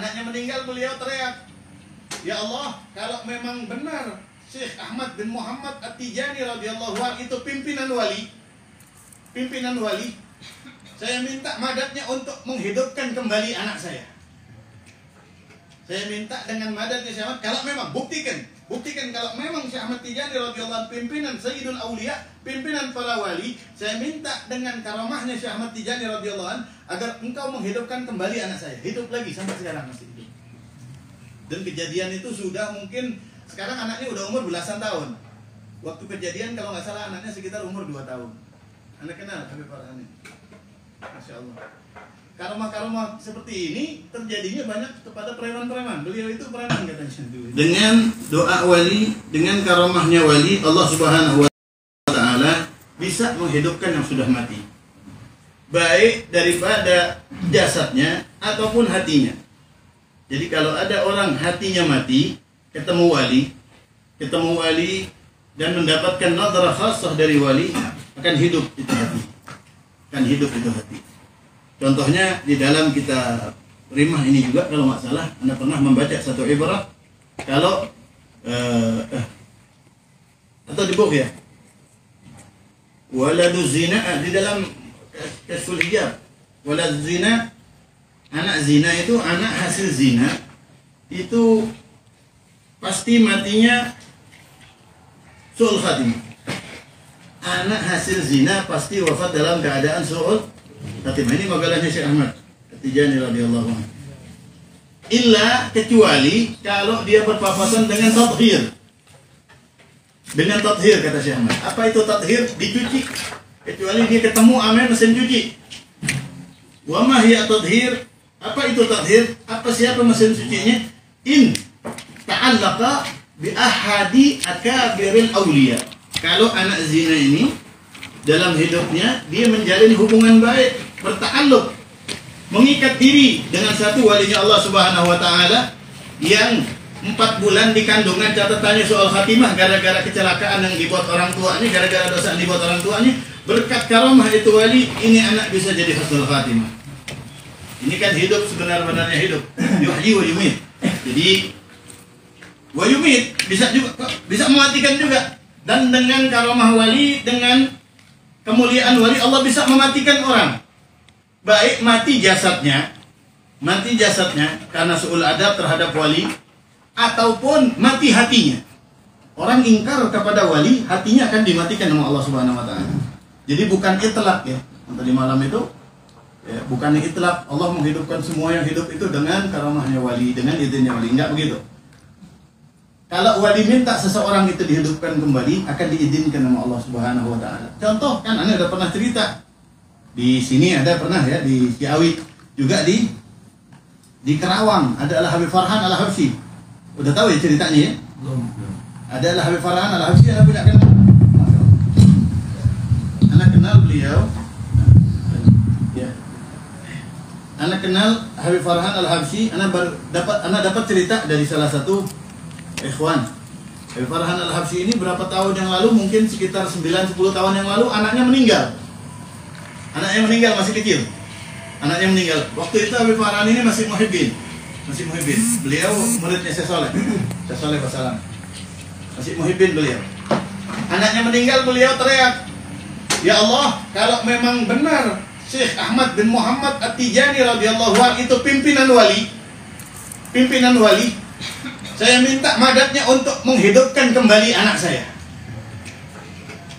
Anaknya meninggal, beliau teriak, "Ya Allah, kalau memang benar Syekh Ahmad bin Muhammad At-Tijani radhiyallahu anhu itu pimpinan wali, saya minta madadnya untuk menghidupkan kembali anak saya. Saya minta dengan madadnya Syekh Ahmad, kalau memang buktikan kalau memang Syekh Ahmad Tijani radhiyallahu anhu pimpinan Sayyidul Auliya, pimpinan para wali, saya minta dengan karamahnya Syekh Ahmad Tijani radhiyallahu anhu agar engkau menghidupkan kembali anak saya. Hidup lagi sampai sekarang masih hidup." Dan kejadian itu sudah mungkin sekarang anaknya udah umur belasan tahun. Waktu kejadian kalau nggak salah anaknya sekitar umur 2 tahun. Anda kenal Habib Farhan ini? Masya Allah. Karomah-karomah seperti ini terjadinya banyak kepada preman-preman. Beliau itu preman katanya. Dengan doa wali, dengan karomahnya wali, Allah Subhanahu wa Ta'ala bisa menghidupkan yang sudah mati, baik daripada jasadnya ataupun hatinya. Jadi kalau ada orang hatinya mati, ketemu wali dan mendapatkan nadrah khassah dari wali, akan hidup itu hati. Contohnya di dalam kitab Rimah ini juga kalau nggak salah Anda pernah membaca satu ibarat, kalau atau di buku ya, waladuz zina, di dalam Kashful Hijab, waladuz zina, anak zina itu, anak hasil zina itu pasti matinya su'ul khatimah. Anak hasil zina pasti wafat dalam keadaan su'ul khatimah. Ini magalahnya Syekh Ahmad At-Tijani radhiyallahu anhu. Illa, kecuali kalau dia berpapasan dengan tathhir. Dengan tathhir kata Syekh Ahmad. Apa itu tathhir? Dicuci. Kecuali dia ketemu amen mesin cuci. Wa ma hiya tathhir? Apa itu tathhir? Siapa mesin cucinya? In ta'allaqa bi ahadi akabiril awliya. Kalau anak zina ini dalam hidupnya dia menjalin hubungan baik, berta'alluq, mengikat diri dengan satu walinya Allah Subhanahu wa Ta'ala yang 4 bulan di kandungan, catatannya soal khatimah gara-gara kecelakaan yang dibuat orang tuanya, gara-gara dosa yang dibuat orang tuanya. Berkat karamah itu wali, ini anak bisa jadi husnul khatimah. Ini kan hidup sebenar-benarnya hidup. Yuhyi wa yumit. Jadi wa yumit bisa mematikan juga. Dan dengan karamah wali, dengan kemuliaan wali, Allah bisa mematikan orang. Baik mati jasadnya karena su'ul adab terhadap wali, ataupun mati hatinya. Orang ingkar kepada wali, hatinya akan dimatikan sama Allah Subhanahu wa Ta'ala. Jadi bukan itlaq ya. Tadi malam itu ya, bukan itlaq Allah menghidupkan semua yang hidup itu dengan karamahnya wali, dengan izinnya wali. Enggak begitu. Kalau wali minta seseorang itu dihidupkan kembali, akan diizinkan sama Allah Subhanahu wa Ta'ala. Contoh kan Anda udah pernah cerita. Di sini ada pernah ya, di Ciawi, juga di Kerawang ada Habib Farhan Al-Habsyi. Udah tahu ya ceritanya ya? Belum. Ada Habib Farhan Al-Habsyi, Anda punya kenal? Anda kenal beliau? Ya. Anda kenal Habib Farhan Al-Habsyi? Anda dapat cerita dari salah satu ikhwan. Habib Farhan Al-Habsyi ini berapa tahun yang lalu, mungkin sekitar 9-10 tahun yang lalu, anaknya meninggal. Masih kecil. Anaknya meninggal. Waktu itu Habib Farhan ini masih muhibbin. Beliau muridnya Syekh Saleh Basalam. Masih muhibbin beliau. Anaknya meninggal, beliau teriak, "Ya Allah, kalau memang benar Syekh Ahmad bin Muhammad At-Tijani radhiyallahu anhu itu pimpinan wali, saya minta madadnya untuk menghidupkan kembali anak saya.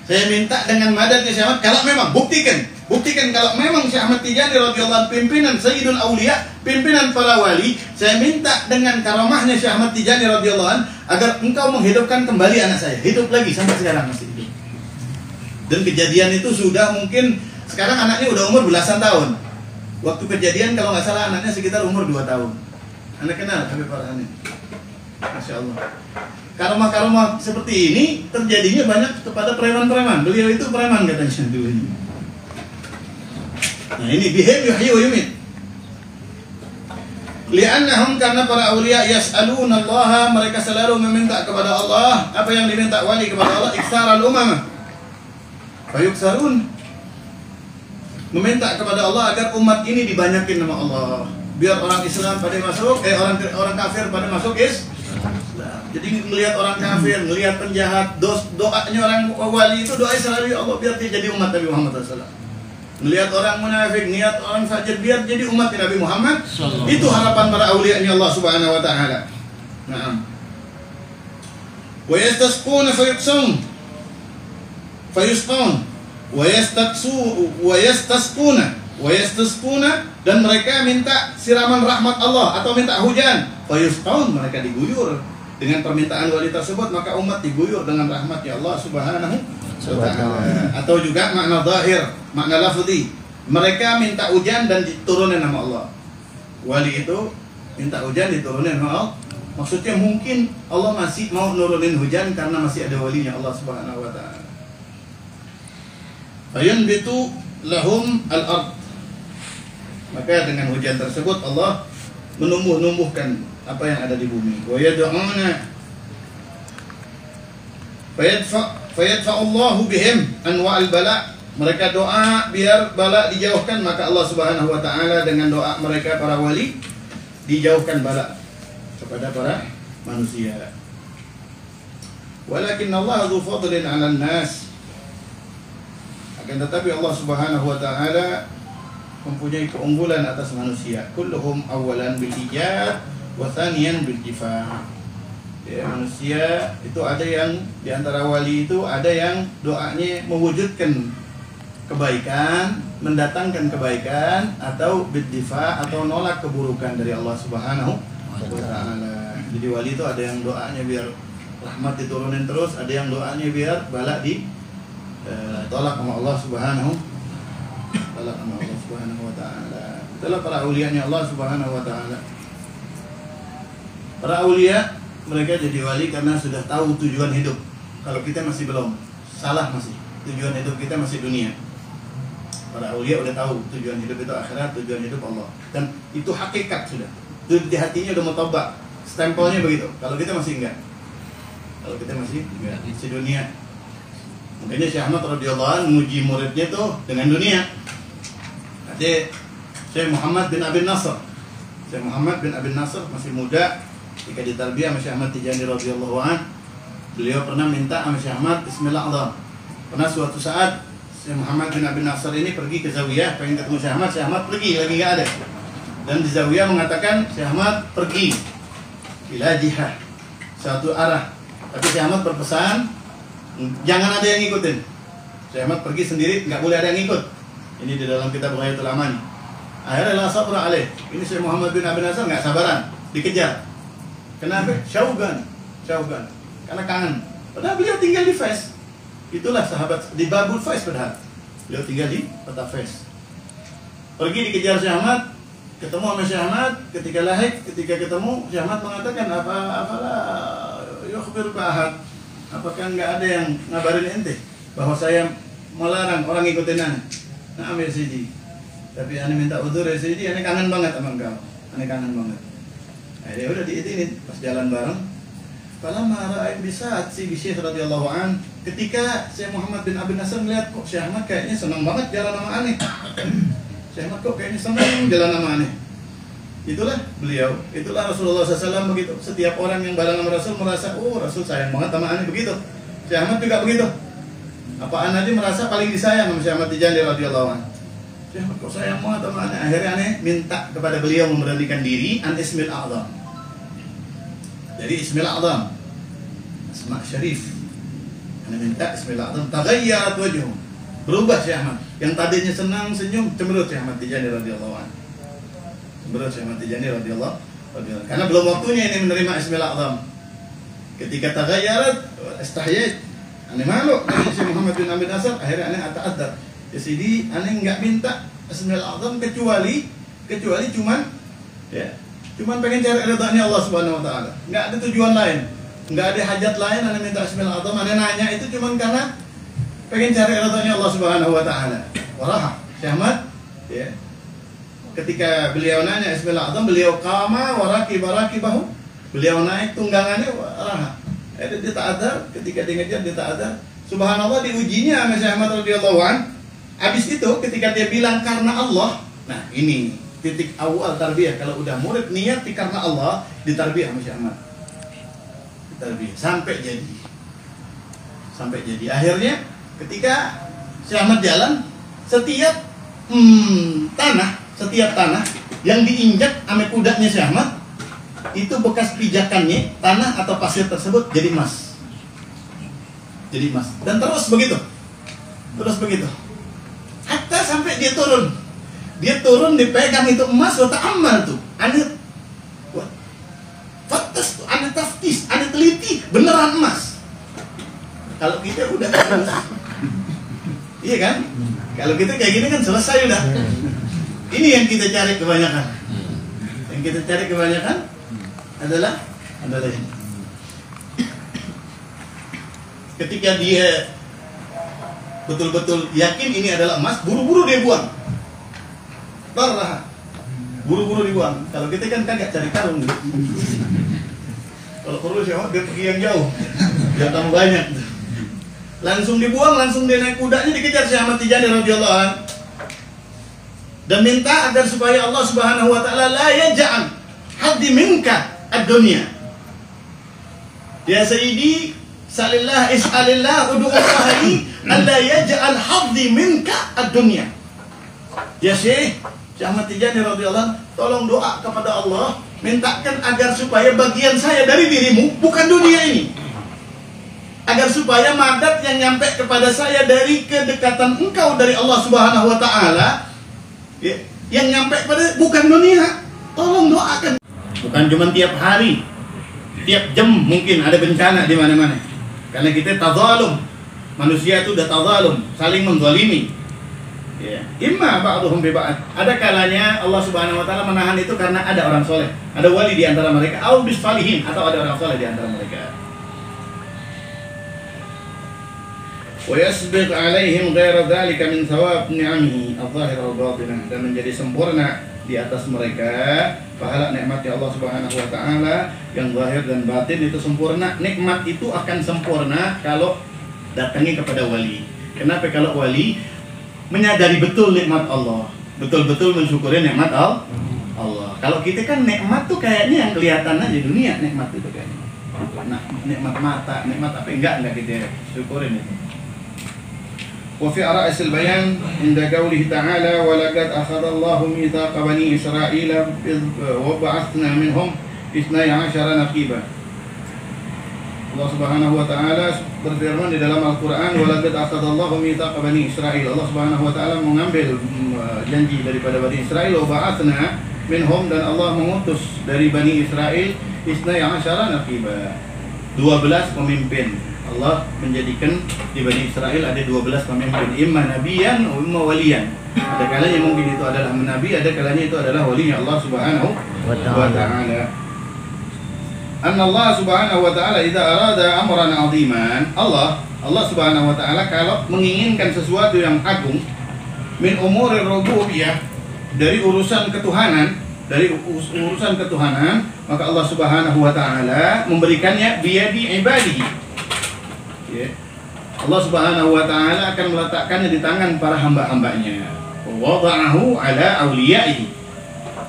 Saya minta dengan madadnya Syekh Ahmad, kalau memang buktikan kalau memang Syekh Ahmad Tijani radhiyallahu anhu pimpinan Sayyidul Auliya, pimpinan para wali, saya minta dengan karamahnya Syekh Ahmad Tijani radhiyallahu anhu agar engkau menghidupkan kembali anak saya. Hidup lagi sampai sekarang masih hidup. Dan kejadian itu sudah mungkin sekarang anaknya udah umur belasan tahun. Waktu kejadian kalau nggak salah anaknya sekitar umur 2 tahun. Anda kenal Habib Farhan ini? Masya Allah. Karomah-karomah seperti ini terjadinya banyak kepada preman-preman. Beliau itu preman katanya dulu ini. Nah ini bihim yuhyi wa yumit. Li'annahum, karena para awliya yas'aluna Allah, mereka selalu meminta kepada Allah. Apa yang diminta wali kepada Allah? Iksar al-umamah fayuksarun. Meminta kepada Allah agar umat ini dibanyakin nama Allah. biar orang Islam pada masuk, orang kafir pada masuk Islam. Jadi melihat orang kafir, melihat penjahat, doanya orang wali itu doa selalu, ya Allah biar dia jadi umat Nabi Muhammad SAW. Melihat orang munafik, niat orang fajir, biar jadi umat Nabi Muhammad. Itu harapan para aulianya Allah Subhanahu wa taala. Naam. Wa yastasquna fayusqun wa yastasquna dan mereka minta siraman rahmat Allah atau minta hujan. Fayusqun, mereka diguyur dengan permintaan wali tersebut, maka umat diguyur dengan rahmatnya Allah Subhanahu wa taala. Atau juga makna zahir, makna lafzi, mereka minta hujan dan diturunin nama Allah. Wali itu minta hujan diturunin nama Allah. Maksudnya mungkin Allah masih mau nurunin hujan karena masih ada walinya Allah Subhanahu wa taala. Fayanbitu lahum al-ard, maka dengan hujan tersebut Allah menumbuh-numbuhkan apa yang ada di bumi. Wa yad'una fayadfa'ullahu bihim anwa'al bala, mereka doa biar bala dijauhkan, maka Allah Subhanahu wa taala dengan doa mereka para wali dijauhkan bala kepada para manusia. Walakin Allah dzu fadlin 'alan nas, akan tetapi Allah Subhanahu wa taala mempunyai keunggulan atas manusia. Kulluhum awalan bil ijad wa thaniyan bil difa'. Ya, manusia itu ada yang di antara wali itu ada yang doanya mewujudkan kebaikan, mendatangkan kebaikan, atau bil difa' atau nolak keburukan dari Allah Subhanahu wa taala. Jadi wali itu ada yang doanya biar rahmat diturunin terus, ada yang doanya biar bala di tolak sama Allah Subhanahu wa taala. Itulah para aulianya Allah Subhanahu wa taala. Para aulia mereka jadi wali karena sudah tahu tujuan hidup. Kalau kita masih belum, salah masih. Tujuan hidup kita masih dunia. Para aulia udah tahu tujuan hidup itu akhirat, tujuan hidup Allah. Dan itu hakikat sudah. Itu di hatinya udah mutobak. Stempelnya begitu. Kalau kita masih enggak. Kalau kita masih dunia. Makanya Syekh Ahmad radhiyallahu anhu menguji muridnya tuh dengan dunia. Jadi Syekh Muhammad bin Abi Nasr. Syekh Muhammad bin Abi Nasr masih muda ketika ditarbiyah sama Syekh Ahmad Tijani radhiyallahu anhu. Beliau pernah minta sama Syekh Ahmad Bismillahirrahmanirrahim. Pernah suatu saat Syekh Muhammad bin Abi Nasr ini pergi ke Zawiyah pengen ketemu Syekh Ahmad pergi lagi enggak ada. Dan di Zawiyah mengatakan Syekh Ahmad pergi ila jihah, satu arah. Tapi Syekh Ahmad berpesan jangan ada yang ngikutin. Syekh Ahmad pergi sendiri, nggak boleh ada yang ngikut. Ini di dalam kitab Ghayatul Amani. Akhirnya la sabra alaih. Ini Syekh Muhammad bin Abi Nasr nggak sabaran, dikejar. Kenapa? Syaugan. Karena kangen. Padahal beliau tinggal di Fes. Itulah sahabat di Babul Fes padahal. Beliau tinggal di kota Fes. Pergi dikejar Syekh Ahmad, ketemu sama Syekh Ahmad, ketika ketemu Syekh Ahmad mengatakan apalah yukhbir Ahad. Apakah nggak ada yang ngabarin ente bahwa saya melarang orang ikutin ane? Nah, ambil Sidi. Tapi ane minta udzur ya Sidi, ane kangen banget sama engkau. Ane kangen banget. Nah, dia udah diizinin pas jalan bareng. Falamma ra'a bisa'at si Syekh radhiyallahu an, ketika Syekh Muhammad bin Abi Nasr melihat kok Syekh Ahmad kayaknya senang banget jalan sama ane. Syekh Ahmad kok kayaknya senang jalan sama ane. Itulah beliau, itulah Rasulullah SAW begitu. Setiap orang yang bareng sama Rasul merasa, oh Rasul sayang banget sama ane begitu. Syekh Ahmad juga begitu. Apaan aja merasa paling disayang sama Syekh Ahmad Tijani radhiyallahu anhu. Syekh Ahmad kok sayang banget sama ane. Akhirnya ane minta kepada beliau memberanikan diri an Ismil A'zam. Jadi Ismil A'zam, Asma Syarif. Ane minta Ismil A'zam, taghayyarat wajhu. Berubah Syekh Ahmad. Yang tadinya senang senyum cemberut Syekh Ahmad Tijani radhiyallahu anhu. Syekh Ahmad Tijani radhiyallahu anhu. Karena belum waktunya ini menerima Ismil A'zam. Ketika taghayyarat istahyait. Ane malu dari Syekh Muhammad bin Abi Nasr, akhirnya ane ata'addar. Ya Sidi, ane enggak minta Ismil A'zam kecuali cuman pengen cari ridhonya Allah Subhanahu wa taala. Enggak ada tujuan lain. Enggak ada hajat lain ane minta Ismil A'zam. Ane nanya itu cuman karena pengen cari ridhonya Allah Subhanahu wa taala. Waraha Syekh Ahmad ya. Ketika beliau nanya Ismil A'zam, beliau qama waraki bahu. Beliau naik tunggangannya waraha. Dia ta'adzar, ketika dia ngejar dia ta'adzar. Subhanallah diujinya sama Syekh Ahmad radhiyallahu an. Habis itu ketika dia bilang karena Allah, nah ini titik awal tarbiyah. Kalau udah murid niat karena Allah, ditarbiyah sama Syekh Ahmad. Ditarbiyah sampai jadi. Akhirnya ketika Syekh Ahmad jalan, setiap tanah yang diinjak sama kudanya Syekh Ahmad, itu bekas pijakannya, tanah atau pasir tersebut jadi emas. Dan terus begitu. Hatta sampai dia turun dipegang itu emas, wa ta'ammal tuh. Aneh fatas tuh, aneh taftis, aneh teliti, beneran emas. Kalau kita udah iya kan? Kalau kita kayak gini kan selesai udah. Ini yang kita cari kebanyakan. Adalah ini. Ketika dia betul-betul yakin ini adalah emas, buru-buru dia buang. Buru-buru dibuang. Kalau kita kan kagak cari karung gitu. Kalau perlu siapa dia pergi yang jauh, datang banyak. Langsung dibuang, langsung dia naik kudanya dikejar Syekh Ahmad Tijani radhiyallahu anhu. Dan minta agar supaya Allah Subhanahu wa taala la yaj'al haddi minka ad-dunya. Ya Sayyidi, salillah is'alillah ud'ullahi alla yaj'al haddi minka ad-dunya. Ya Syekh Ahmad Tijani radhiyallahu anhu, tolong doa kepada Allah, mintakan agar supaya bagian saya dari dirimu bukan dunia ini. Agar supaya madat yang nyampe kepada saya dari kedekatan engkau dari Allah Subhanahu wa taala, ya, yang nyampe pada bukan dunia. Tolong doakan. Bukan cuma tiap hari, tiap jam mungkin ada bencana di mana-mana. Karena kita tadzalum. Manusia itu udah tadzalum, saling menzalimi. Ya, imma ba'dhum bi ba'd. Ada kalanya Allah Subhanahu wa taala menahan itu karena ada orang soleh, ada wali di antara mereka, au bis salihin, atau ada orang soleh di antara mereka. Wa yasbiq 'alaihim ghaira dzalika min thawab ni'amihi adh-dhahirah wal batinah, dan menjadi sempurna di atas mereka pahala nikmat Allah Subhanahu wa taala yang zahir dan batin itu sempurna. Nikmat itu akan sempurna kalau datangi kepada wali. Kenapa? Kalau wali menyadari betul nikmat Allah, betul-betul mensyukuri nikmat Allah. Kalau kita kan nikmat tuh kayaknya yang kelihatan aja dunia, nikmat itu kayaknya. Nah, nikmat mata, nikmat apa enggak kita syukurin itu. Wa fi ra'sil bayan inda qaulihi ta'ala wa laqad akhadha Allahu mithaqa bani Israila wa ba'athna minhum 12 naqiba. Allah Subhanahu wa taala berfirman di dalam Al-Qur'an, wa laqad akhadha Allahu mithaqa bani Israil. Allah Subhanahu wa taala mengambil janji daripada Bani Israil, wa ba'athna minhum, dan Allah mengutus dari Bani Israil 12 naqiba, 12 pemimpin. Allah menjadikan di Bani Israil ada 12 pemimpin, imma nabiyan wa imma waliyan. Ada kalanya mungkin itu adalah nabi, ada kalanya itu adalah wali Allah Subhanahu wa taala. Anna Allah Subhanahu wa taala idza arada amran 'aziman, Allah Subhanahu wa taala kalau menginginkan sesuatu yang agung, min umurir rububiyyah, dari urusan ketuhanan, maka Allah Subhanahu wa taala memberikannya biyadi ibadihi. Ya. Allah Subhanahu wa taala akan meletakkannya di tangan para hamba-hambanya. Wada'ahu ala awliyaihi.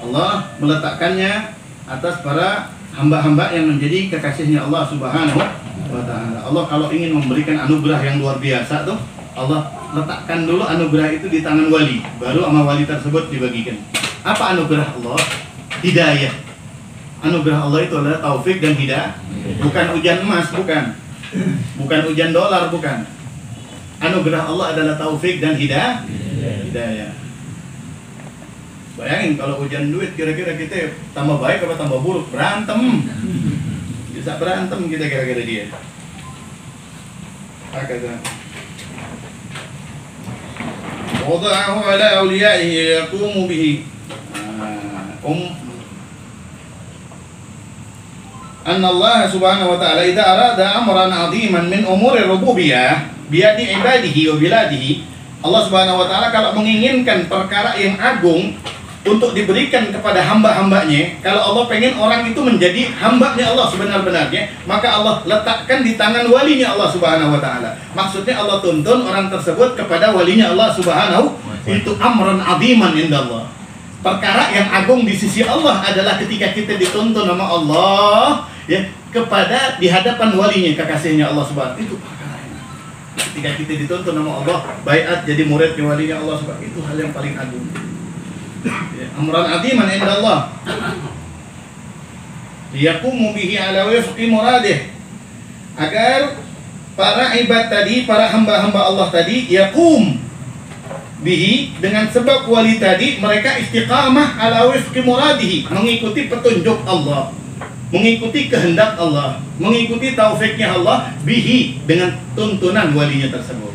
Allah meletakkannya atas para hamba-hamba yang menjadi kekasihnya Allah Subhanahu wa taala. Allah kalau ingin memberikan anugerah yang luar biasa tuh, Allah letakkan dulu anugerah itu di tangan wali, baru sama wali tersebut dibagikan. Apa anugerah Allah? Hidayah. Anugerah Allah itu adalah taufik dan hidayah. Bukan hujan emas, bukan hujan dolar, bukan. Anugerah Allah adalah taufik dan hidayah. Bayangin kalau hujan duit, kira-kira kita tambah baik apa tambah buruk? Berantem. Bisa berantem kita kira-kira dia. Hakata. Wada'ahu ala awliyaihi yaqumu bihi. Anna Allah Subhanahu wa taala idza arada amran 'aziman min umuri rububiyyah biyadi ibadihi wa biladihi. Allah Subhanahu wa taala kalau menginginkan perkara yang agung untuk diberikan kepada hamba-hambanya, kalau Allah pengen orang itu menjadi hambanya Allah sebenar-benarnya, maka Allah letakkan di tangan walinya Allah Subhanahu wa taala. Maksudnya Allah tuntun orang tersebut kepada walinya Allah Subhanahu, itu amran 'aziman indallah. perkara yang agung di sisi Allah adalah ketika kita dituntun sama Allah ya kepada di hadapan walinya, kekasihnya Allah Subhanahu. Itu perkara yang ketika kita dituntun sama Allah baiat jadi muridnya walinya Allah Subhanahu, itu hal yang paling agung ya, amran aziman inda Allah yaqumu bihi ala wifqi muradih, agar para ibad tadi, para hamba-hamba Allah tadi yaqum bihi, dengan sebab wali tadi mereka istiqamah ala wifqi muradihi, mengikuti petunjuk Allah, mengikuti kehendak Allah, mengikuti taufiknya Allah, bihi, dengan tuntunan walinya tersebut.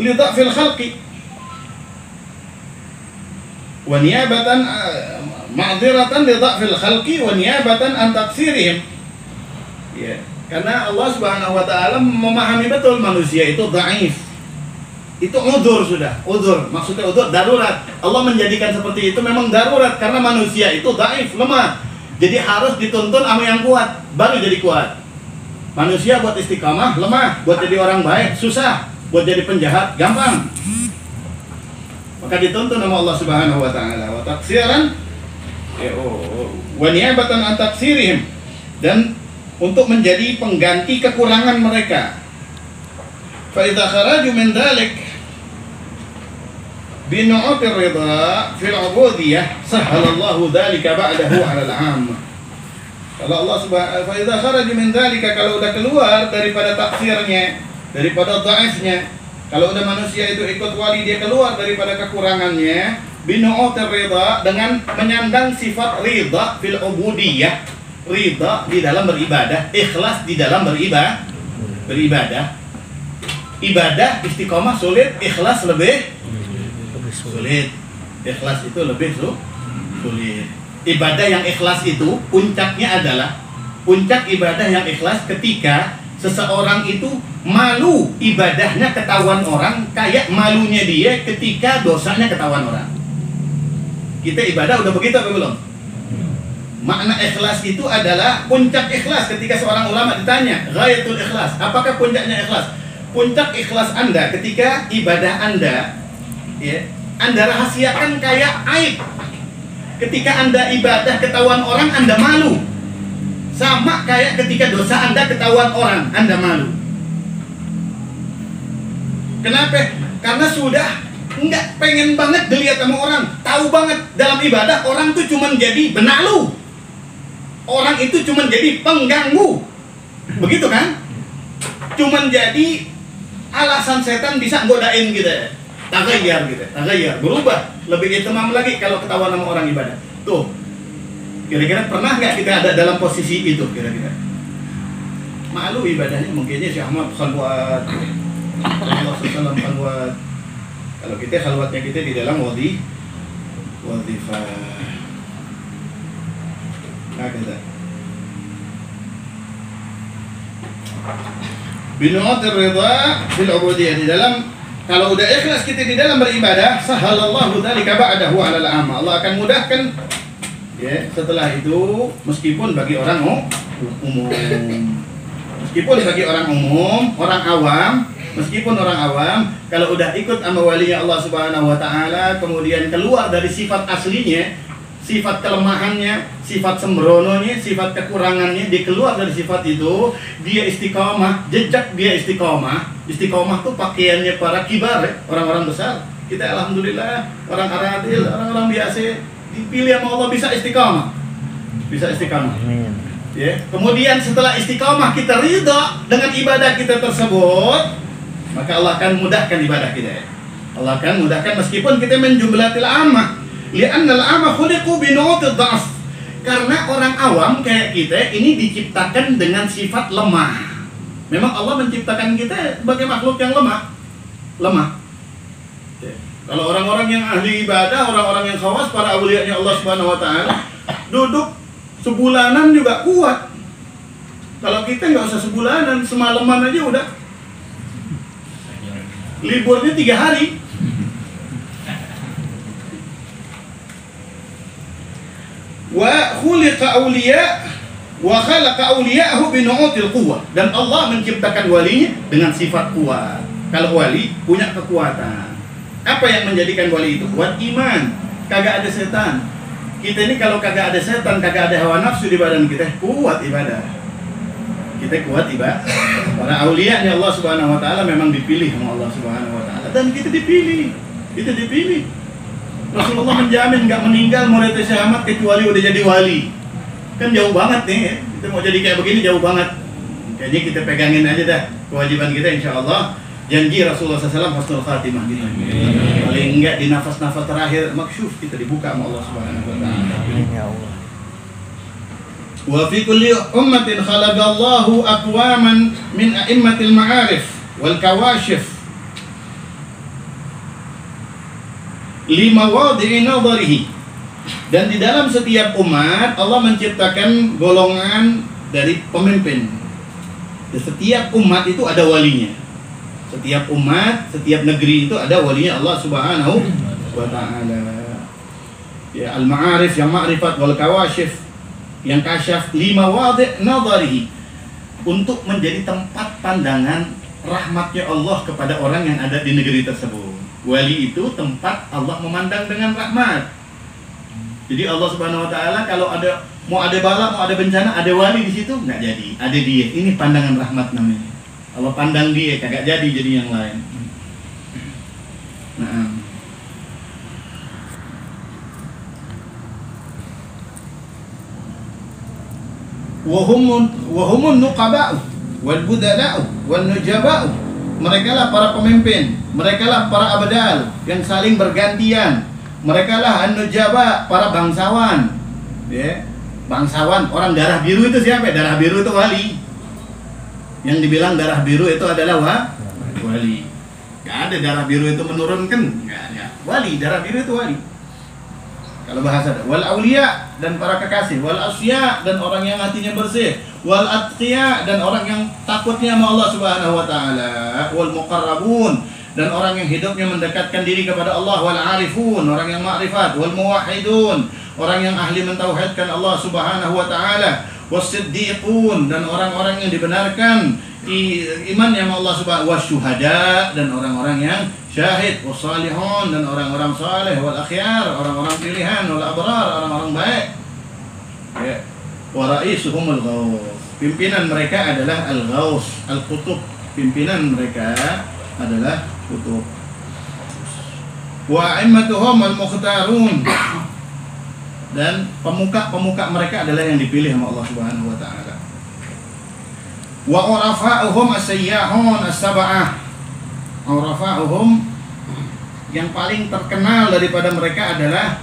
Lidha fil khalqi wa niyabatan ma'dziratan lidha fil khalqi wa niyabatan an taksirihim. Ya, karena Allah Subhanahu wa taala memahami betul manusia itu dhaif. Itu udzur sudah, udzur. Maksudnya udzur darurat. Allah menjadikan seperti itu memang darurat karena manusia itu dhaif, lemah. Jadi harus dituntun sama yang kuat, baru jadi kuat. Manusia buat istiqamah lemah, buat jadi orang baik susah, buat jadi penjahat gampang. Maka dituntun sama Allah Subhanahu wa taala. Wa taksiran wa niyabatan an taksirihim, dan untuk menjadi pengganti kekurangan mereka. Fa idza kharaju min dzalik bi nu'atir ridha fil 'ubudiyah sahhalallahu dzalika ba'dahu 'ala al-'am. Kalau Allah Subhanahu fa idza kharaju min dzalika, kalau udah keluar daripada taksirnya, daripada dhaifnya, kalau udah manusia itu ikut wali, dia keluar daripada kekurangannya, bi nu'atir ridha, dengan menyandang sifat ridha fil 'ubudiyah, ridha di dalam beribadah, ikhlas di dalam beribadah. Ibadah istiqomah sulit, ikhlas lebih sulit. Ikhlas itu lebih sulit. Ibadah yang ikhlas itu puncaknya adalah, puncak ibadah yang ikhlas ketika seseorang itu malu ibadahnya ketahuan orang, kayak malunya dia ketika dosanya ketahuan orang. Kita ibadah udah begitu apa belum? Makna ikhlas itu adalah puncak ikhlas. Ketika seorang ulama ditanya ghayatul ikhlas, apakah puncaknya ikhlas? Puncak ikhlas Anda ketika ibadah Anda ya, Anda rahasiakan kayak aib. Ketika Anda ibadah ketahuan orang, Anda malu. Sama kayak ketika dosa Anda ketahuan orang, Anda malu. Kenapa? Karena sudah nggak pengen banget dilihat sama orang. Tahu banget dalam ibadah orang tuh cuma jadi benalu. Orang itu cuma jadi pengganggu, begitu kan? Cuma jadi alasan setan bisa godain gitu, tagayyar gitu, tagayyar, berubah, lebih itimam lagi kalau ketahuan sama orang ibadah. Tuh, kira-kira pernah nggak kita ada dalam posisi itu? Kira-kira malu ibadahnya, mungkinnya Syekh Ahmad khalwat, Allah SAW khalwat. Kalau kita khalwatnya kita di dalam wadifah. Binu'atir ridha fil 'ubudiyah, di dalam, kalau udah ikhlas kita di dalam beribadah, sahalallahu dzalika ba'dahu 'alal 'am. Allah akan mudahkan ya setelah itu, meskipun bagi orang umum. Meskipun bagi orang umum, orang awam, meskipun orang awam, kalau udah ikut sama wali Allah Subhanahu wa taala, kemudian keluar dari sifat aslinya, sifat kelemahannya, sifat sembrononya, sifat kekurangannya, dia keluar dari sifat itu, dia istiqomah, jejak dia istiqomah. Istiqomah tuh pakaiannya para kibar ya, orang-orang besar. Kita alhamdulillah orang aradil, orang-orang biasa dipilih sama Allah bisa istiqomah. Bisa istiqomah. Ya. Kemudian setelah istiqomah kita ridha dengan ibadah kita tersebut, maka Allah akan mudahkan ibadah kita. Allah akan mudahkan meskipun kita menjumlatil ammah. Li'anna al-'amma khuliqu bi nu'utid dha'f. Karena orang awam kayak kita ini diciptakan dengan sifat lemah. Memang Allah menciptakan kita sebagai makhluk yang lemah. Kalau orang-orang yang ahli ibadah, orang-orang yang khawas, para awliyanya Allah Subhanahu wa taala, duduk sebulanan juga kuat. Kalau kita nggak usah sebulanan, semalaman aja udah. Liburnya 3 hari. Wa khuliqa awliya wa khalaqa awliya'ahu bi nu'util quwwah, dan Allah menciptakan walinya dengan sifat kuat. Kalau wali punya kekuatan. Apa yang menjadikan wali itu? Wal iman, kagak ada setan. Kita ini kalau kagak ada setan, kagak ada hawa nafsu di badan kita, kuat ibadah. Kita kuat ibadah. Para aulia Allah Subhanahu wa taala memang dipilih sama Allah Subhanahu wa taala, dan kita dipilih. Kita dipilih. Rasulullah menjamin nggak meninggal mulai syahadat kecuali udah jadi wali. Kan jauh banget nih ya. Kita mau jadi kayak begini jauh banget. Kayaknya kita pegangin aja dah kewajiban kita, insya Allah. Janji Rasulullah SAW husnul khatimah gitu. Paling enggak di nafas-nafas terakhir maksyuf kita dibuka sama Allah Subhanahu wa taala. Ya Allah. Wa fi kulli ummatin khalaqallahu aqwaman min a'immatil ma'arif wal kawashif lima wadi'i nadharihi. Dan di dalam setiap umat Allah menciptakan golongan dari pemimpin. Di setiap umat itu ada walinya. Setiap umat, setiap negeri itu ada walinya Allah Subhanahu wa taala. Ya, al-ma'arif yang ma'rifat, wal kawashif yang kasyaf, lima wadi' nadharihi, untuk menjadi tempat pandangan rahmatnya Allah kepada orang yang ada di negeri tersebut. Wali itu tempat Allah memandang dengan rahmat. Jadi Allah Subhanahu wa taala kalau mau ada bala, mau ada bencana, ada wali di situ nggak jadi. Ada dia. Ini pandangan rahmat namanya. Allah pandang dia, kagak jadi yang lain. Nah. Wahumun nuqaba'u wal budala'u wal nujaba'u. Mereka lah para pemimpin, mereka lah para abdal yang saling bergantian. Mereka lah an-nujaba, para bangsawan. Ya. Bangsawan, orang darah biru itu siapa? Darah biru itu wali. Yang dibilang darah biru itu adalah wali. Gak ada darah biru itu menurunkan, gak ada. Wali, darah biru itu wali. Kalau bahasa wal aulia, dan para kekasih, wal asya, dan orang yang hatinya bersih, wal atqiya, dan orang yang takutnya sama Allah Subhanahu wa taala, wal muqarrabun, dan orang yang hidupnya mendekatkan diri kepada Allah, wal arifun, orang yang ma'rifat, wal muwahhidun, orang yang ahli mentauhidkan Allah Subhanahu wa taala, wasiddiqun, dan orang-orang yang dibenarkan iman yang Allah Subhanahu wa syuhada, dan orang-orang yang syahid, wassalihun, dan orang-orang saleh, wal akhyar, orang-orang pilihan, wal abrar, orang-orang baik. Ya. Wa raisuhum al-ghaus. Pimpinan mereka adalah al-ghaus, al-qutub. Pimpinan mereka adalah kutub. Wa a'immatuhum al-mukhtarun. Dan pemuka-pemuka mereka adalah yang dipilih sama Allah Subhanahu wa taala. Wa urafa'uhum as-sayyahun as-sab'ah. Urafa'uhum, yang paling terkenal daripada mereka adalah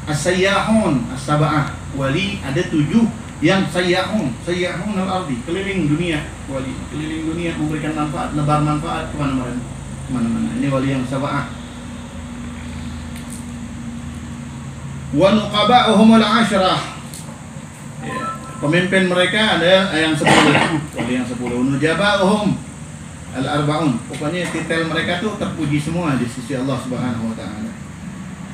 as-sayyahun as-sab'ah. Wali ada 7 yang sayyahun al-ardi, keliling dunia. Wali keliling dunia memberikan manfaat, nebar manfaat kemana-mana. Ini wali yang sab'ah. Wa nuqaba'uhum al-'ashrah. Ya, pemimpin mereka ada yang 10. Wali yang 10. Nujaba'uhum al-arba'un. Pokoknya titel mereka tuh terpuji semua di sisi Allah Subhanahu wa taala.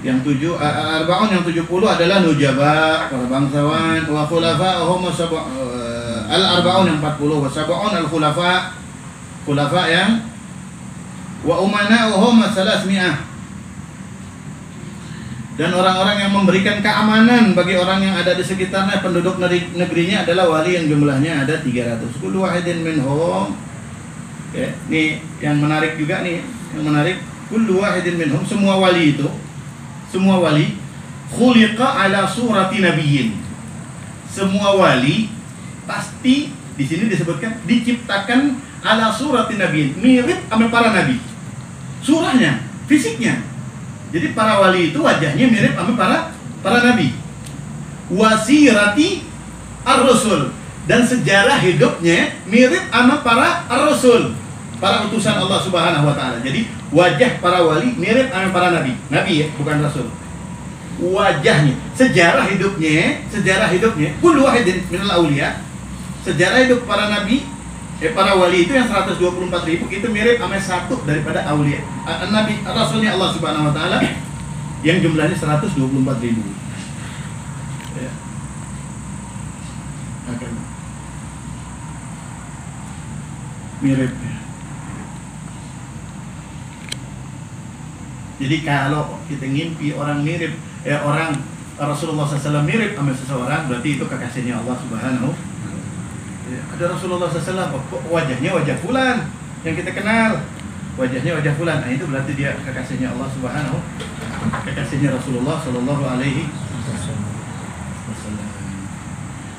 Yang 7 al-arba'un, yang 70 adalah nujaba, para bangsawan, wa khulafa'uhum al-arba'un yang 40, wa sab'un al-khulafa, khulafa yang, wa umana'uhum 300. Dan orang-orang yang memberikan keamanan bagi orang yang ada di sekitarnya, penduduk negerinya adalah wali yang jumlahnya ada 300. Kullu wahidin minhum. Ya, nih yang menarik juga nih, yang menarik, kullu wahidin minhum, semua wali itu, semua wali khuliqa ala surati nabiyyin. Semua wali pasti di sini disebutkan diciptakan ala surati nabiyyin, mirip sama para nabi. Surahnya, fisiknya. Jadi para wali itu wajahnya mirip sama para nabi. Wasirati ar-rusul, dan sejarah hidupnya mirip sama para ar-rusul, para utusan Allah Subhanahu wa taala. Jadi wajah para wali mirip sama para nabi. Nabi ya, bukan rasul. Wajahnya, sejarah hidupnya kullu wahidin minal auliya. Sejarah hidup para nabi, para wali itu yang 124.000 itu mirip sama satu daripada aulia. Nabi rasulnya Allah Subhanahu wa taala yang jumlahnya 124.000. Ya. Akan mirip. Jadi kalau kita ngimpi orang mirip, orang Rasulullah SAW mirip sama seseorang, berarti itu kekasihnya Allah Subhanahu. Ada Rasulullah SAW, kok wajahnya wajah fulan yang kita kenal, wajahnya wajah fulan, nah itu berarti dia kekasihnya Allah Subhanahu, kekasihnya Rasulullah Sallallahu Alaihi Wasallam.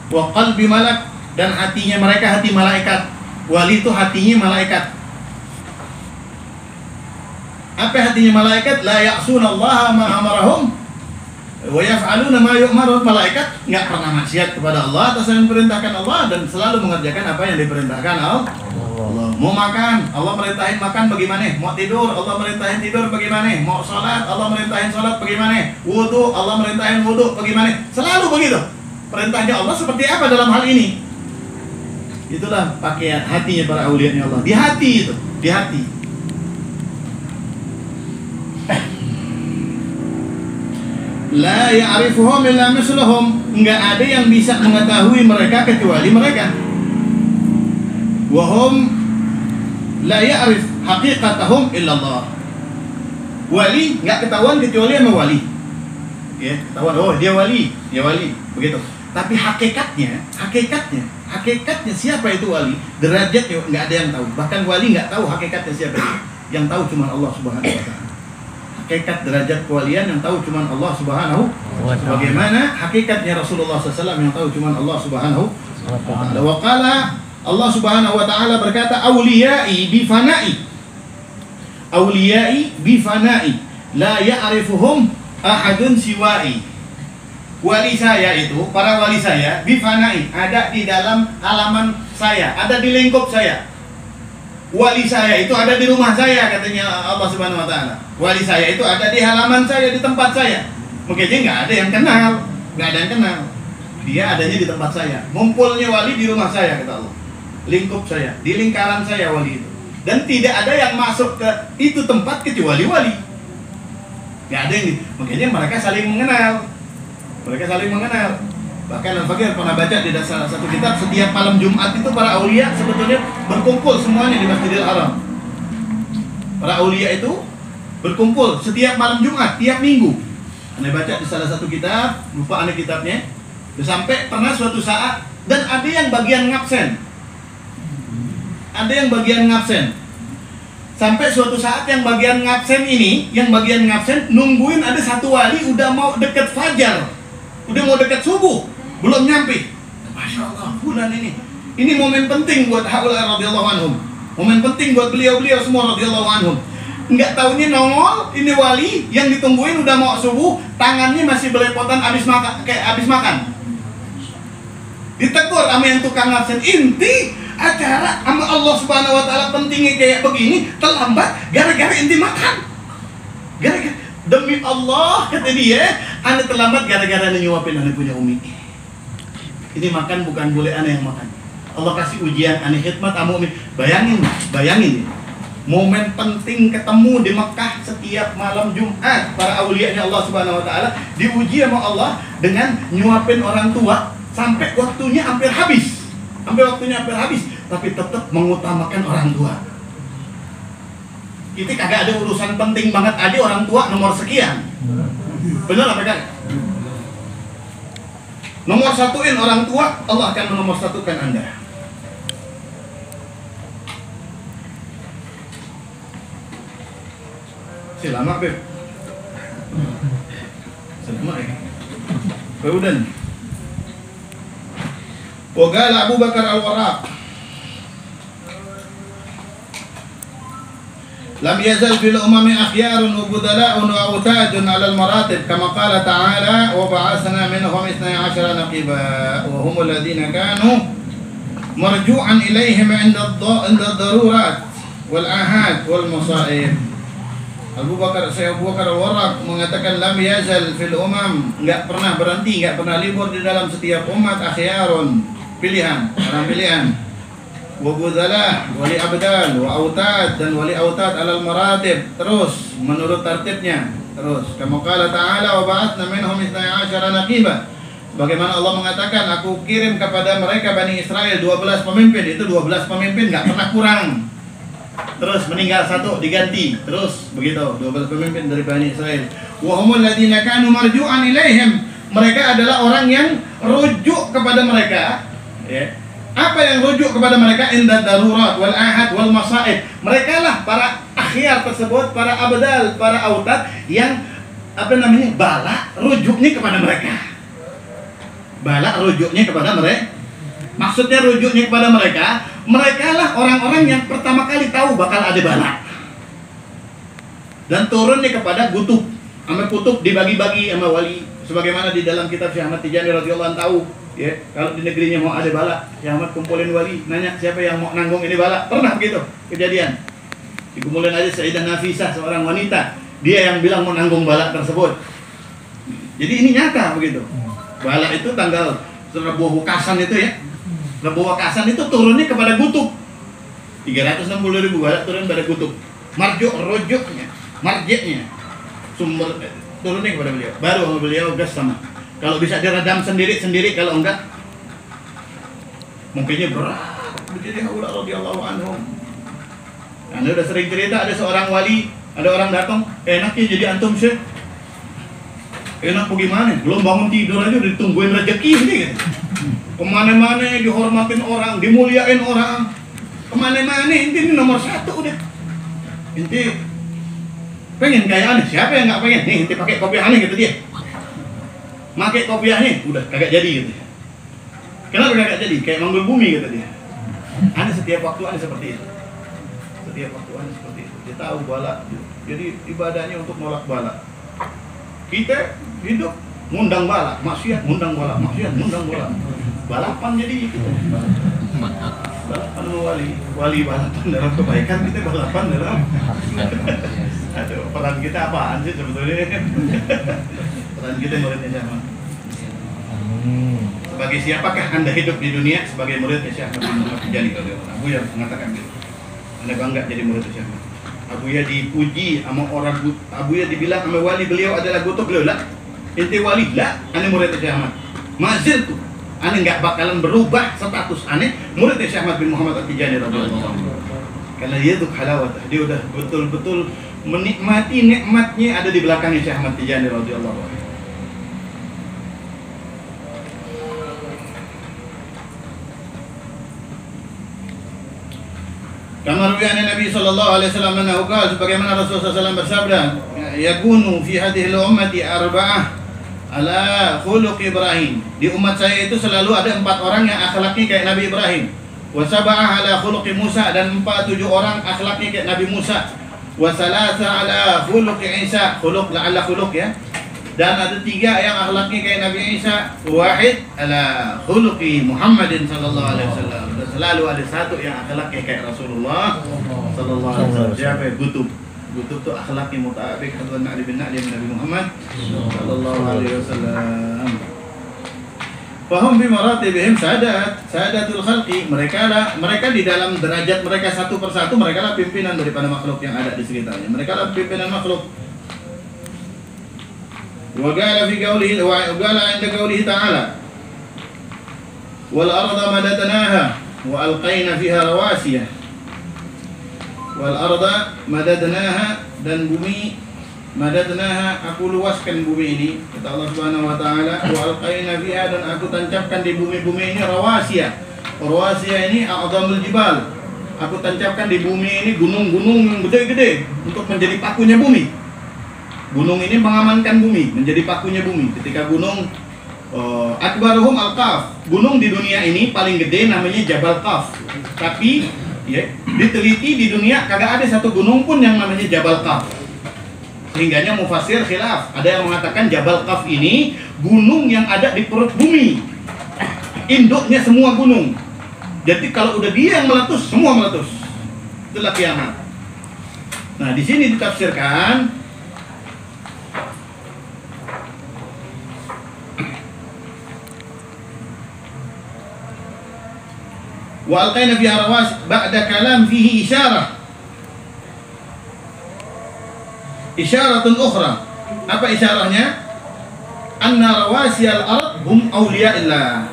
Wa qalbi malak, dan hatinya mereka hati malaikat. Wali itu hatinya malaikat. Apa hatinya malaikat? La ya'sunallaha ma amarahum wa yaf'aluna ma yu'marun. Malaikat enggak pernah maksiat kepada Allah atas yang diperintahkan Allah, dan selalu mengerjakan apa yang diperintahkan Allah. Mau makan, Allah merintahin makan bagaimana? Mau tidur, Allah merintahin tidur bagaimana? Mau sholat, Allah merintahin sholat bagaimana? Wudu, Allah merintahin wudu bagaimana? Selalu begitu. Perintahnya Allah seperti apa dalam hal ini? Itulah pakaian hatinya para aulianya Allah. Di hati itu, di hati. La ya'rifuhum illa mislahum. Enggak ada yang bisa mengetahui mereka kecuali mereka. Wa hum la ya'rif haqiqatahum illa Allah. Wali enggak ketahuan kecuali sama wali. Ya, ketahuan oh dia wali, begitu. Tapi hakikatnya siapa itu wali? Derajatnya enggak ada yang tahu. Bahkan wali enggak tahu hakikatnya siapa itu. Yang tahu cuma Allah Subhanahu wa taala. Hakikat derajat kewalian yang tahu cuma Allah Subhanahu wa taala. Bagaimana hakikatnya Rasulullah SAW yang tahu cuma Allah Subhanahu wa taala. Wa qala Allah Subhanahu wa taala berkata, "Auliyai bi fana'i." Auliyai bi fana'i, la ya'rifuhum ahadun siwa'i. Wali saya itu, para wali saya bi fana'i, ada di dalam halaman saya, ada di lingkup saya. Wali saya itu ada di rumah saya, katanya Allah Subhanahu wa taala. Wali saya itu ada di halaman saya, di tempat saya. Mungkin nggak ada yang kenal, Dia adanya di tempat saya. Ngumpulnya wali di rumah saya, kata Allah. Lingkup saya, di lingkaran saya wali itu. Dan tidak ada yang masuk ke itu tempat kecuali wali. Nggak ada yang makanya mereka saling mengenal. Bahkan Al-Fakir pernah baca di salah satu kitab, setiap malam Jumat itu para aulia sebetulnya berkumpul semuanya di Masjidil Haram. Para aulia itu berkumpul setiap malam Jumat, tiap minggu. Anda baca di salah satu kitab, lupa aneh kitabnya. Sampai pernah suatu saat, dan ada yang bagian ngabsen. Sampai suatu saat yang bagian ngabsen nungguin ada satu wali udah mau deket fajar, udah mau deket subuh, belum nyampe. Masya Allah, bulan ini momen penting buat haula radhiyallahu anhum, momen penting buat beliau-beliau semua radhiyallahu anhum. Nggak taunya nongol, ini wali yang ditungguin udah mau subuh, tangannya masih belepotan abis makan. Ditegur sama yang tukang ngabsen, inti acara sama Allah Subhanahu wa taala pentingnya kayak begini, terlambat gara-gara inti makan. Gara-gara demi Allah, kata dia, anda terlambat gara-gara nyuapin anda punya umi. Ini makan bukan boleh anda yang makan. Allah kasih ujian anda khidmat sama umi. Bayangin momen penting ketemu di Mekah setiap malam Jumat, para aulianya Allah Subhanahu wa taala diuji sama Allah dengan nyuapin orang tua sampai waktunya hampir habis, tapi tetap mengutamakan orang tua. Kita kagak ada urusan penting banget aja orang tua nomor sekian. Benar apa kagak? Nomor satuin orang tua, Allah akan menomor satukan Anda. Selama Beb. Selama ya. Kemudian Waqala Abu Bakar Al-Warraq, lam yazal fil umami akhyarun wa budala'un wa autadun 'ala al-maratib kama qala ta'ala wa ba'athna minhum 12 naqiba wa hum alladhina kanu marju'an ilaihim 'inda ad-darurat wal ahad wal masa'ib. Abu Bakar Al-Warraq mengatakan lam yazal fil umam, enggak pernah berhenti, enggak pernah libur di dalam setiap umat akhyarun, orang pilihan, wa budzalah, wali abdal, wa autad, dan wali autad alal maratib, terus menurut tertibnya, terus kama qala ta'ala wa ba'atsna minhum 12 naqiba. Bagaimana Allah mengatakan, aku kirim kepada mereka Bani Israel 12 pemimpin. Itu 12 pemimpin enggak pernah kurang. terus meninggal satu diganti, terus begitu 12 pemimpin dari Bani Israel. Wa humul ladzina kanu marju'an ilaihim, mereka adalah orang yang rujuk kepada mereka, ya. Apa yang rujuk kepada mereka? Inda darurat wal ahad wal masaib. Mereka lah para akhyar tersebut, para abdal, para autad yang bala rujuknya kepada mereka. Bala rujuknya kepada mereka. Maksudnya rujuknya kepada mereka, mereka lah orang-orang yang pertama kali tahu bakal ada bala. Dan turunnya kepada kutub, sama kutub dibagi-bagi sama wali. Sebagaimana di dalam kitab Syekh Ahmad Tijani radhiyallahu anhu tahu, ya, kalau di negerinya mau ada bala, Syekh Ahmad kumpulin wali, nanya siapa yang mau nanggung ini bala. Pernah begitu kejadian. Dikumpulin aja Sayyidah Nafisah, seorang wanita, dia yang bilang mau nanggung bala tersebut. Jadi ini nyata begitu. Bala itu tanggal Rabu Wakasan itu, ya. Rabu Wakasan itu turunnya kepada kutub. 360.000 bala turun pada kutub. Rujuknya, marjiknya, sumber turunnya kepada beliau. Baru sama beliau gas sama. Kalau bisa diredam sendiri, kalau enggak mungkinnya berat. Jadi Allah radhiyallahu anhu. Anda udah sering cerita ada seorang wali, ada orang datang, enaknya jadi antum Syekh. Enak bagaimana? Belum bangun tidur aja udah ditungguin rezeki ini gitu. Kemana-mana dihormatin orang, dimuliain orang. Kemana-mana ini nomor 1 udah. Inti pengen kayak aneh, siapa yang nggak pengen? Nih, inti pakai kopiah aneh gitu dia. Pakai kopiah nih, udah kagak jadi gitu. Kenapa kagak jadi? Kayak manggul bumi gitu dia. Aneh setiap waktu aneh seperti itu. Setiap waktu aneh seperti itu. Dia tahu bala. Jadi ibadahnya untuk nolak bala. Kita hidup ngundang bala, maksiat, ngundang bala, maksiat, ngundang bala. Balapan jadi gitu. Balapan wali balapan dalam kebaikan, kita balapan dalam aduh, peran kita apaan sih sebetulnya? Peran kita muridnya siapa? Sebagai siapakah Anda hidup di dunia? Sebagai muridnya Syekh Ahmad bin Muhammad Tijani radhiyallahu anhu yang mengatakan gitu. Anda bangga jadi muridnya Syekh Ahmad. Abuya dipuji sama orang, Abuya dibilang sama wali beliau adalah kutub beliau lah. Inti wali lah, ane muridnya Syekh Ahmad. Mazil tuh, ane nggak bakalan berubah status ane muridnya Syekh Ahmad bin Muhammad Tijani radhiyallahu anhu. Karena dia tuh halawat, dia udah betul-betul menikmati nikmatnya ada di belakangnya Syekh Ahmad Tijani radhiyallahu anhu. Kama ruwiya Nabi sallallahu alaihi wasallam annahu qala, sebagaimana Rasulullah SAW bersabda, yakunu fi hadhihi al-ummati arba'ah ala khuluq Ibrahim. Di umat saya itu selalu ada 4 orang yang akhlaknya kayak Nabi Ibrahim. Wa sab'ah ala khuluq Musa, dan 7 orang akhlaknya kayak Nabi Musa. Wa salasa ala khuluq Isa, khuluq la'alla khuluq, ya. Dan ada 3 yang akhlaknya kayak Nabi Isa. Wahid ala khuluqi Muhammadin sallallahu alaihi wasallam. Dan selalu ada 1 yang akhlaknya kayak Rasulullah sallallahu alaihi wasallam. Siapa? Kutub. Kutub itu akhlaknya mutabik hadwan na'li bin na'li Nabi Muhammad sallallahu alaihi wasallam. Fahum bi maratibihim sadatul khalqi. Mereka di dalam derajat mereka satu persatu, mereka lah pimpinan daripada makhluk yang ada di sekitarnya. Mereka lah pimpinan makhluk. Wa qala fi qawlihi wa qala 'inda qawlihi ta'ala wal arda madadnaha wa alqayna fiha rawasiya. Wal arda madadnaha, dan bumi madadnaha, aku luaskan bumi ini, kata Allah Subhanahu wa taala. Wa alqayna fiha, dan aku tancapkan di bumi-bumi ini rawasiya. Rawasiya ini a'dhamul jibal. Aku tancapkan di bumi ini gunung-gunung yang gede-gede untuk menjadi pakunya bumi. Gunung ini mengamankan bumi, menjadi pakunya bumi. Ketika gunung akbaruhum al-Qaf, gunung di dunia ini paling gede namanya Jabal Qaf. Tapi ya, diteliti di dunia kagak ada satu gunung pun yang namanya Jabal Qaf. Sehingganya mufassir khilaf. Ada yang mengatakan Jabal Qaf ini gunung yang ada di perut bumi, induknya semua gunung. Jadi kalau udah dia yang meletus, semua meletus. Itulah kiamat. Nah, di sini ditafsirkan wa alqaina fiha rawas ba'da kalam fihi isyaratun ukhra. Apa isyarahnya? Anna rawasiyal ard hum awliya'illah.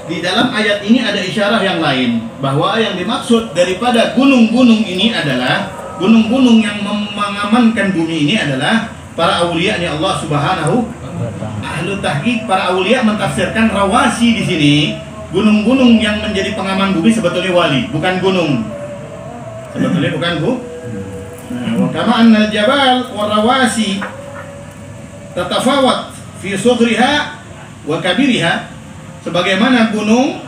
di dalam ayat ini ada isyarah yang lain, bahwa yang dimaksud daripada gunung-gunung ini adalah gunung-gunung yang mengamankan bumi ini adalah para auliya-Nya Allah Subhanahu. Ahlu tahqiq, para auliya mentafsirkan rawasi di sini, gunung-gunung yang menjadi pengaman bumi sebetulnya wali, bukan gunung. Sebetulnya bukan wa kama anna al-jabal wa rawasi tatafawat fi sughriha wa kabiriha, sebagaimana gunung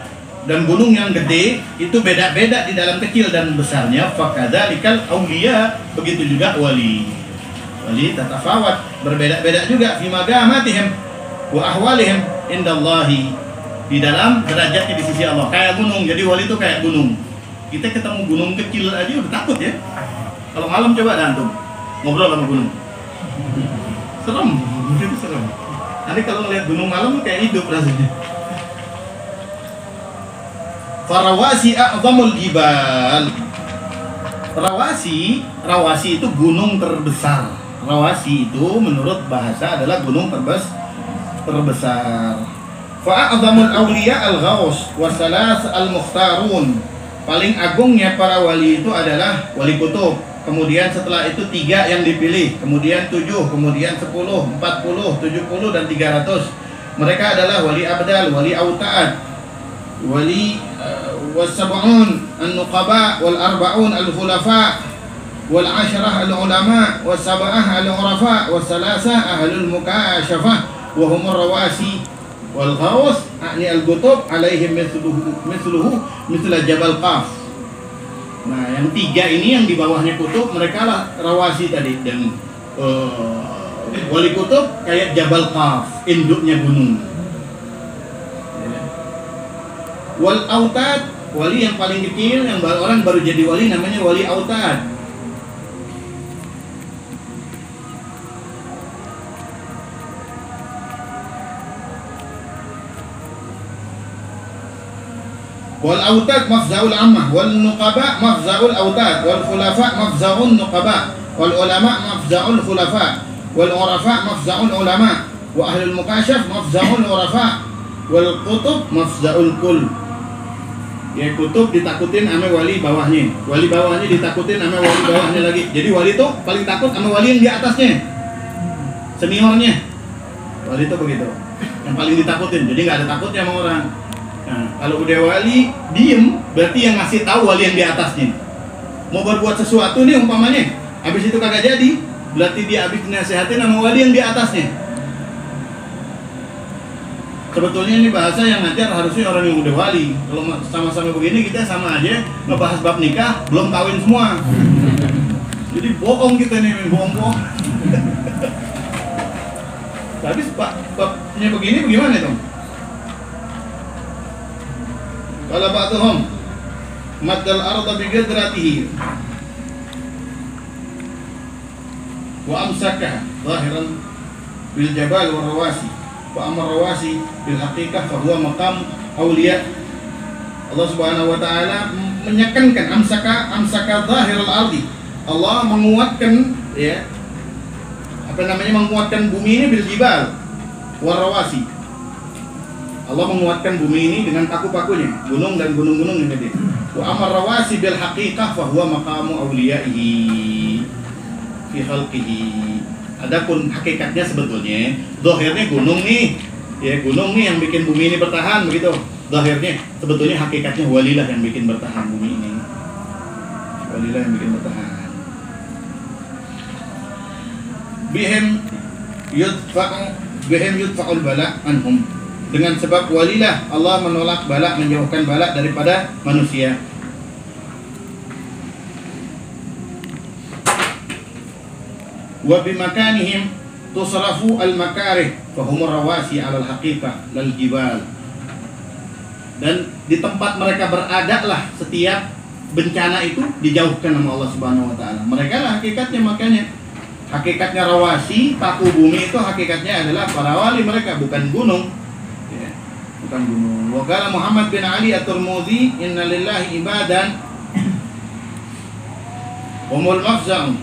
dan gunung yang gede itu beda-beda di dalam kecil dan besarnya. Fakadzalikal auliya, begitu juga wali. Wali tatafawat, berbeda-beda juga fi magamatihim wa ahwalihim indallahi, di dalam derajatnya di sisi Allah. Kayak gunung, jadi wali itu kayak gunung. Kita ketemu gunung kecil aja udah takut ya. Kalau malam coba dah antum ngobrol sama gunung. Serem, itu serem. Nanti kalau ngeliat gunung malam kayak hidup rasanya. Farawasi a'zamul jibal. Rawasi itu gunung terbesar. Rawasi itu menurut bahasa adalah gunung terbesar. Fa'a'zamul awliya al-ghaus wa salas al-mukhtarun. Paling agungnya para wali itu adalah wali kutub. Kemudian setelah itu 3 yang dipilih, kemudian 7, kemudian 10, 40, 70 dan 300. Mereka adalah wali abdal, wali autad, wali was-sab'un an-nuqaba wal arba'un al-khulafa wal 'ashrah al-ulama was sab'ah al-urafa was salasah ahlul mukashafah wa humur rawasi wal ghaus a'ni al-qutub alaihim mithluhu mithla jabal qaf. Nah, yang 3 ini yang di bawahnya kutub, mereka lah rawasi tadi. Dan wali kutub kayak jabal qaf, induknya gunung. Wal autad, wali yang paling kecil, yang orang baru jadi wali, namanya wali autad. Wal autad mafza'ul ammah, wal nuqaba mafza'ul autad, wal khulafa mafza'un nuqaba, wal ulama mafza'ul khulafa, wal urafa mafza'ul ulama, wa ahlul mukashaf mafza'ul urafa, wal qutub mafza'ul kull. Ya, kutub ditakutin sama wali bawahnya, wali bawahnya ditakutin sama wali bawahnya lagi. Jadi wali itu paling takut sama wali yang di atasnya, seniornya. Wali itu begitu, yang paling ditakutin. Jadi nggak ada takutnya sama orang. Nah, kalau udah wali diem, berarti yang ngasih tahu wali yang di atasnya. Mau berbuat sesuatu nih umpamanya, habis itu kagak jadi, berarti dia habis dinasihatin sama wali yang di atasnya. Sebetulnya ini bahasa yang ngajar harusnya orang yang udah wali. Kalau sama-sama begini kita sama aja ngebahas bab nikah, belum kawin semua. Jadi bohong kita nih, bohong-bohong. Tapi babnya begini bagaimana dong? Qala ba'dhum maddal arda biqadratihi wa amsaka zahiran bil jabal wa rawasi wa amar rawasi bil haqiqah fa huwa maqam awliya. Allah Subhanahu wa taala menyekankan amsaka zahiral ardi. Allah menguatkan menguatkan bumi ini bil jibal wa rawasi. Allah menguatkan bumi ini dengan paku-pakunya, gunung dan gunung-gunung yang gede. Wa amar rawasi bil haqiqah fa huwa maqamu awliyaihi fi khalqihi. Adapun hakikatnya sebetulnya zahirnya gunung nih. Ya, gunung nih yang bikin bumi ini bertahan begitu. Zahirnya sebetulnya hakikatnya walilah yang bikin bertahan bumi ini. Walilah yang bikin bertahan. Bihim yudfa'ul bala anhum. Dengan sebab walilah Allah menolak bala, menjauhkan bala daripada manusia. Wa bimakanihim tusrafu al-makarih fa hum rawasi 'ala al-haqiqah lal jibal. Dan di tempat mereka berada lah setiap bencana itu dijauhkan sama Allah Subhanahu wa taala. Mereka lah hakikatnya, makanya hakikatnya rawasi, paku bumi itu hakikatnya adalah para wali mereka, bukan gunung. Bukan gunung. Wa qala Muhammad bin Ali at-Tirmidzi, inna lillahi ibadan humul mafza'un.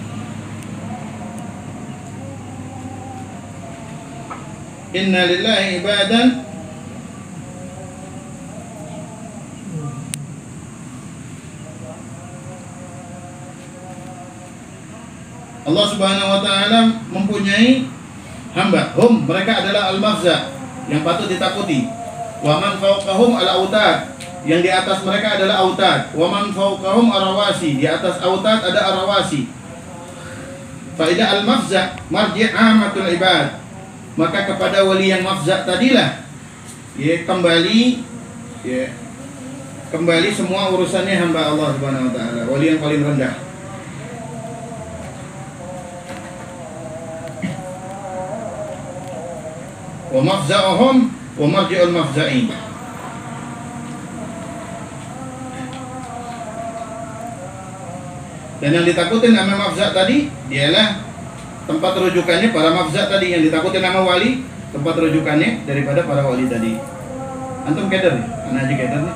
Inna lillahi ibadan Allah Subhanahu wa taala mempunyai hamba, mereka adalah al-mafza, yang patut ditakuti. Wa man fawqahum al-autad, yang di atas mereka adalah autad. Wa man fawqahum arawasi, di atas autad ada arawasi. Faidah al-mafza marji' amatul ibad, maka kepada wali yang mafza tadilah kembali semua urusannya hamba Allah Subhanahu wa taala, wali yang paling rendah. Wa mafza'uhum wa marji'ul mafza'in. Dan yang ditakutin nama mafza' tadi dialah tempat rujukannya para mafza' tadi. Yang ditakutin nama wali, tempat rujukannya daripada para wali tadi. Antum keder nih? Anak aja keder nih.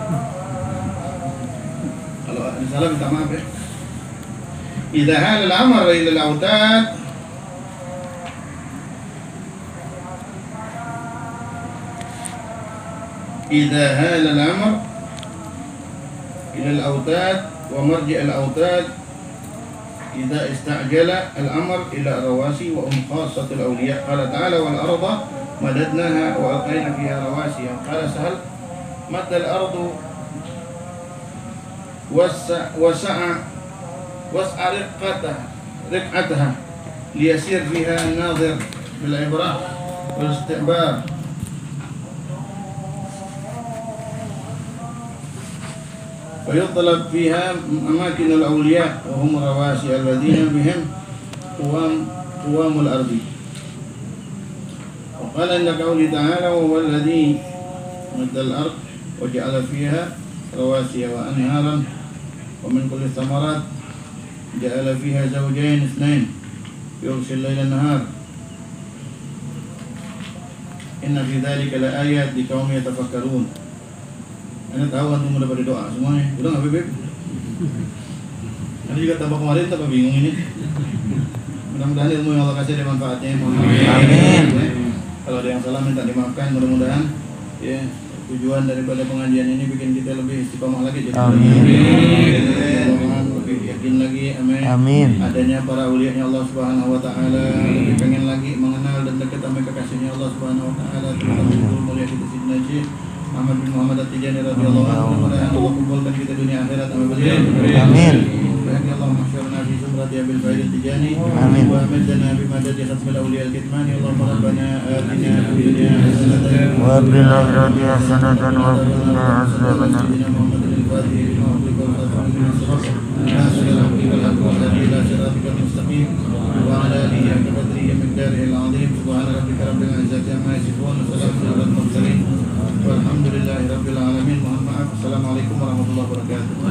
Kalau ada salah minta maaf ya. Idza halal amr ila al-autad, idza halal amr ila al-autad wa marji' al-autad idza istajala al-amr ila rawasi wa khassatul awliya. Qala ta'ala wal arda madadnaha wa alqayna fiha rawasiya. Qala sahal mata al-ardu was'a riqataha liyasir fiha an-nadhir bil ibrah wal isti'bar. ويطلب فيها أماكن الأولياء وهم رواسي الذين بهم قوام الأرض. وقال إن قوله تعالى وهو الذي مد الأرض وجعل فيها رواسي وأنهارا ومن كل الثمرات جعل فيها زوجين اثنين يغشي الليل النهار إن في ذلك لآيات لقوم يتفكرون. Anda tahu antum udah pada doa semuanya. Udah nggak Beb? Anda juga tambah kemarin tambah bingung ini. Mudah-mudahan ilmu yang Allah kasih ada manfaatnya. Amin. Kalau ada yang salah minta dimaafkan. Mudah-mudahan ya tujuan daripada pengajian ini bikin kita lebih istiqomah lagi. Amin. Lebih yakin lagi. Amin. Adanya para ulianya Allah Subhanahu Wa Taala. Lebih pengen lagi mengenal dan dekat sama kekasihnya Allah Subhanahu Wa Taala. Terutama guru mulia kita Sidna Syekh Ahmad bin Muhammad At-Tijani radhiyallahu anhu. Mudah-mudahan Allah kumpulkan kita dunia akhirat sama beliau. Amin. Baik Allah mahsyarna fi zumrati Abil Faid At-Tijani. Amin. Wa amaddana bi madadi khatmil awliya al-kitman. Allahumma rabbana atina fid dunya hasanatan wa fil akhirati hasanatan wa qina azabannar. Muhammadin al-Fatih lima ughliqa wal khatimi min as-sirat. Nasil al-haqqi wal hadi ila siratikal mustaqim. Wa ala alihi wa qadrihi miqdarihi al-azim. Subhana rabbika rabbil izzati amma yasifun wa salamun alal mursalin. Walhamdulillahi rabbil alamin. Mohon maaf. Assalamualaikum warahmatullahi wabarakatuh.